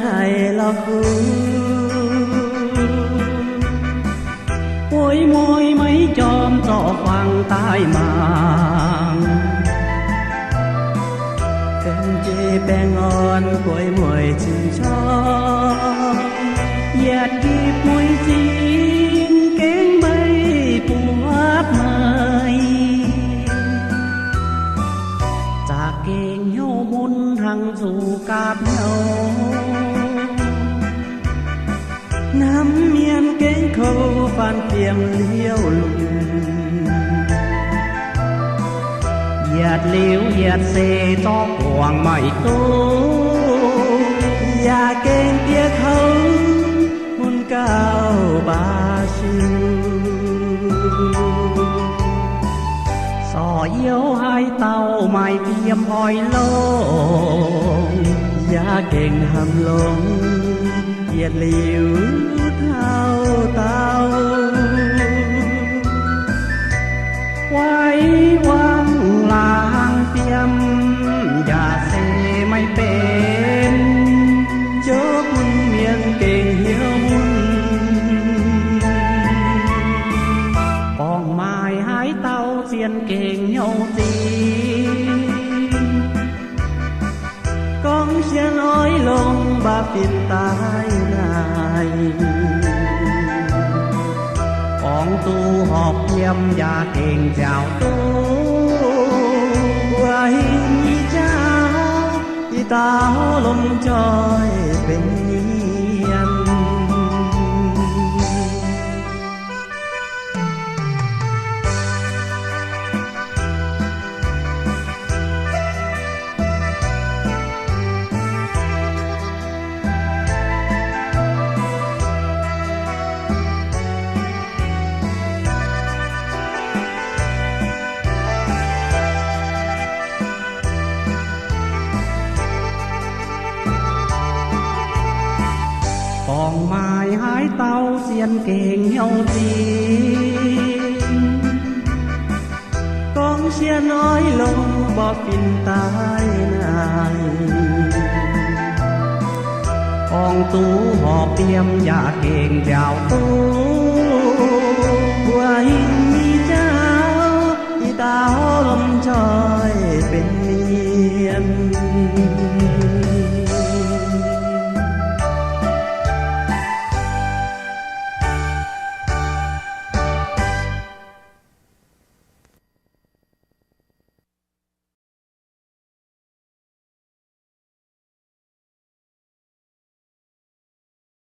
ให้เราคืโวยมวยไม่จอมจ่อฟังใต้มางเป็นเจแปงอ่อนกวยมวยชื่นชอบเหยียดกีบมวยจริงเก่งใบปวดเมยจากเก่งเหี่ยวบุญทางสู่กาบเหี่ยวน้ำเมียนเก่งเขาฟันเตียมเลี้ยวลุนเหยียดเลี้ยวเหยียดเซจอกห่วงไม่ตู้อย่าเก่งเตี้ยเขามุนก้าวบาชิวสอเยี่ยวให้เต้าไม่เพียมพอยลงอย่าเก่งหำลงเหยียดเลี้ยวเท้าเต้าไว้วางลางเตรียมอย่าเซไม่เป็นเจ้าคุณเมียนเก่งเหี่ยวมุนปองไม้หายเต้าเสียนเก่งเหี่ยวจีกองเชียนอ้อยลงบาปินตายนายของตู้หอบเยี่ยมยาเก่งเจ้าตู้ไว้มีเจ้าที่ตาลมจอยเป็นเนียนกองไม้หายเต้าเสียนเก่งเหี่ยวจีกองเชียน้อยลงบ่ปินตายนายกองตู้หอบเตรียมยาเก่งเจ้าตู้ไว้มีเจ้าที่ตาลมจอยเป็นเนียน